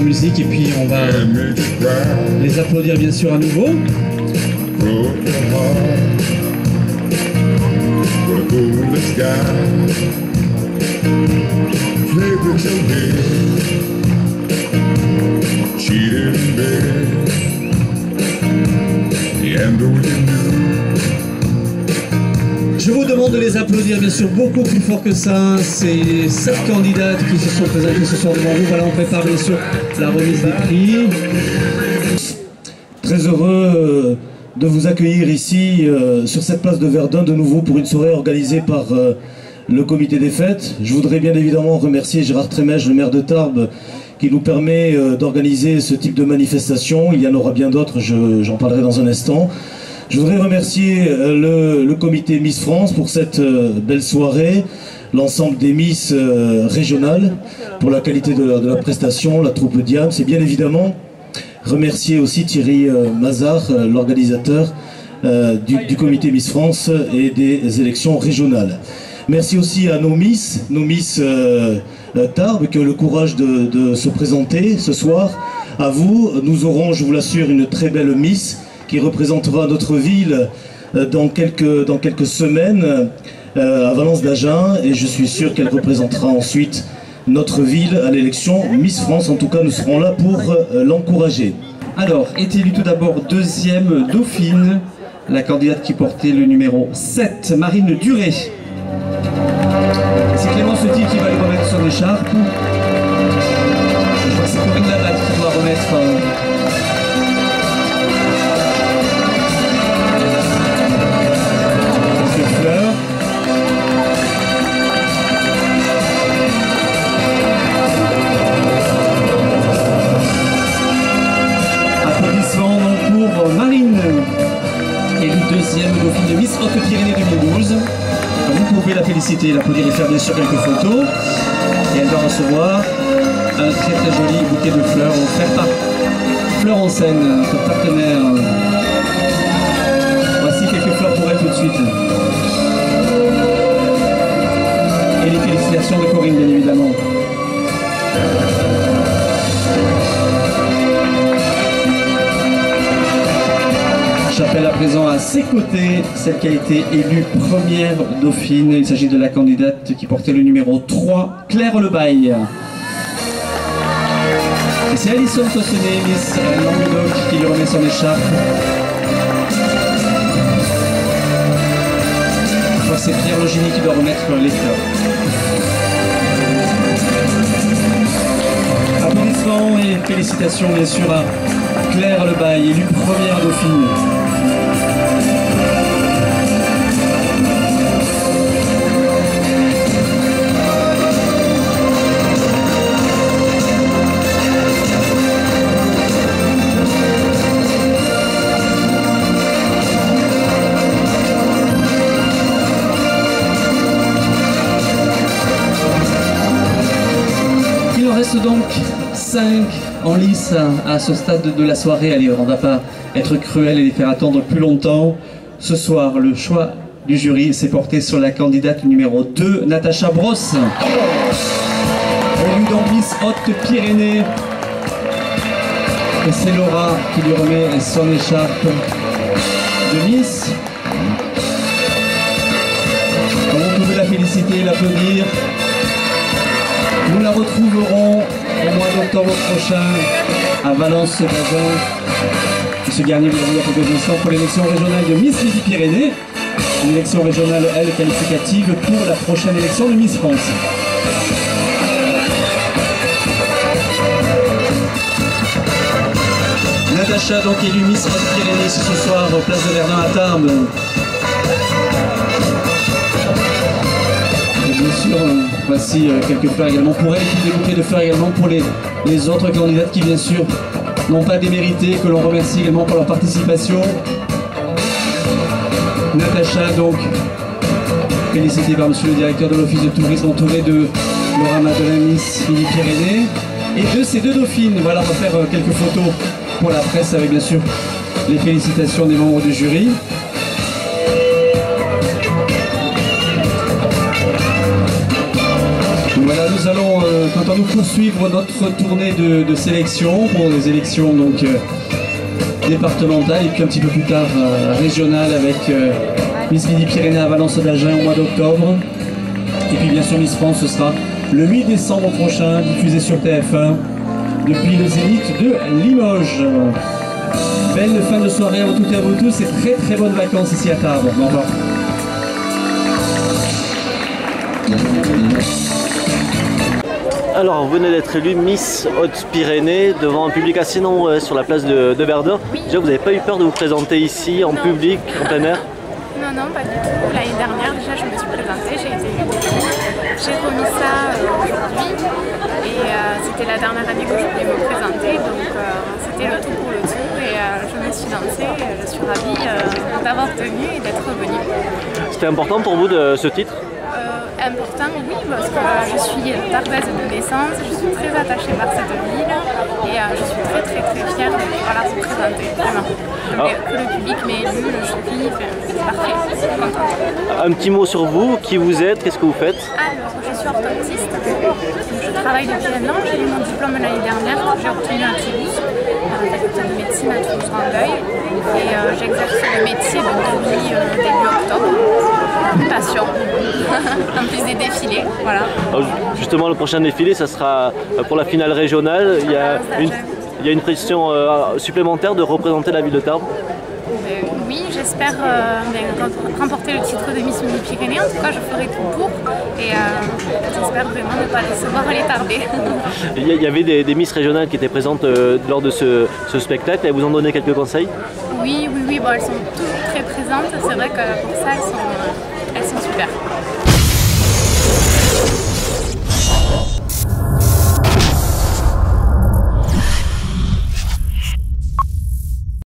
Musique et puis on va les applaudir bien sûr à nouveau. Je vous demande de les applaudir bien sûr beaucoup plus fort que ça. C'est 7 candidates qui se sont présentées ce soir devant vous. Voilà, on prépare bien sûr la remise des prix. Très heureux de vous accueillir ici sur cette place de Verdun de nouveau pour une soirée organisée par le comité des fêtes. Je voudrais bien évidemment remercier Gérard Trémèche, le maire de Tarbes, qui nous permet d'organiser ce type de manifestation. Il y en aura bien d'autres, j'en parlerai dans un instant. Je voudrais remercier le comité Miss France pour cette belle soirée, l'ensemble des Miss régionales pour la qualité de la prestation, la troupe Diam. C'est bien évidemment remercier aussi Thierry Mazard, l'organisateur du comité Miss France et des élections régionales. Merci aussi à nos Miss Tarbes qui ont le courage de se présenter ce soir. À vous, nous aurons, je vous l'assure, une très belle Miss qui représentera notre ville dans quelques semaines à Valence d'Agen, et je suis sûr qu'elle représentera ensuite notre ville à l'élection Miss France. En tout cas, nous serons là pour l'encourager. Alors, est élue tout d'abord deuxième dauphine, la candidate qui portait le numéro 7, Marine Duré. C'est Clément Setil qui va lui remettre son écharpe. Je crois que c'est Corinne Labatte qui doit remettre... Applaudissements pour Marine, élue deuxième dauphine de Miss Haute-Pyrénées 2012. Vous pouvez la féliciter, l'applaudir et faire bien sûr quelques photos. Et elle va recevoir un très très joli bouquet de fleurs offert par Fleur en Seine, notre partenaire. Voici quelques fleurs pour elle tout de suite. Et les félicitations de Corinne, bien évidemment. J'appelle à présent à ses côtés celle qui a été élue première dauphine. Il s'agit de la candidate qui portait le numéro 3, Claire Lebaille. Et c'est Alison Tossenet, Miss Languedoc, qui lui remet son écharpe. Je crois que c'est Pierre Logini qui doit remettre les fleurs. Applaudissements et félicitations bien sûr à Claire Lebaille, élue première dauphine. Il en reste donc 5 en lice à ce stade de la soirée. Allez, on ne va pas être cruel et les faire attendre plus longtemps. Ce soir, le choix du jury s'est porté sur la candidate numéro 2, Natacha Brosse. Élue donc Miss Haute-Pyrénées. Et c'est Laura qui lui remet son écharpe de Miss. Comme vous pouvez la féliciter et l'applaudir. Nous la retrouverons au mois d'octobre prochain à Valence d'Agen. M. Garnier vous a quelques instants pour l'élection régionale de Miss Midi-Pyrénées. Une élection régionale, elle, qualificative pour la prochaine élection de Miss France. Natacha, donc élue Miss Haute-Pyrénées ce soir, place de Verdun à Tarbes. Et bien sûr, voici quelques fleurs également pour elle, et puis des bouquets de fleurs également pour les autres candidates qui, bien sûr, n'ont pas démérité, que l'on remercie également pour leur participation. Natacha, donc, félicitée par monsieur le directeur de l'office de tourisme, entouré de Laura Madeleine, Miss Midi-Pyrénées, et de ces deux dauphines. Voilà, on va faire quelques photos pour la presse avec, bien sûr, les félicitations des membres du jury. Voilà, nous allons, quand on nous poursuivre notre tournée de sélection pour les élections donc, départementales et puis un petit peu plus tard régionales avec Miss Midi-Pyrénées à Valence d'Agen au mois d'octobre. Et puis bien sûr Miss France, ce sera le 8 décembre prochain, diffusé sur TF1 depuis le Zénith de Limoges. Belle fin de soirée à vous toutes et à vous tous et très très bonnes vacances ici à Tarbes. Au revoir. Alors, vous venez d'être élue Miss Haute-Pyrénées devant un public assez nombreux sur la place de Verdun. Oui. Déjà, vous n'avez pas eu peur de vous présenter ici, en public, en plein air? Non, non, pas du tout. L'année dernière, déjà, je me suis présentée, j'ai été élue. J'ai remis ça aujourd'hui et c'était la dernière année que je voulais me présenter, donc c'était le tout pour le tout et je me suis lancée. Je suis ravie d'avoir tenu et d'être revenue. C'était important pour vous ce titre? Important, oui, parce que je suis tarbaise de naissance, je suis très attachée par cette ville et je suis très fière de pouvoir la représenter, vraiment. Que le public m'ait élu, le jury, c'est parfait, je suis contente. Un petit mot sur vous, qui vous êtes, qu'est-ce que vous faites? Alors, je suis orthodontiste, je travaille depuis un an, j'ai eu mon diplôme l'année dernière, j'ai obtenu à Toulouse, à la faculté de médecine à Toulouse-Randeuil, et j'exerce le métier depuis début octobre. Passion, en plus des défilés, voilà. Alors, justement, le prochain défilé, ça sera pour la finale régionale. Il y a une pression supplémentaire de représenter la ville de Tarbes. Oui, j'espère remporter le titre de Miss Midi-Pyrénées. En tout cas, je ferai tout pour et j'espère vraiment ne pas décevoir les Tarbais. Il y avait des Miss régionales qui étaient présentes lors de ce spectacle. Elles vous ont donné quelques conseils? Oui, bon, elles sont toujours très présentes. C'est vrai que pour ça, elles sont super.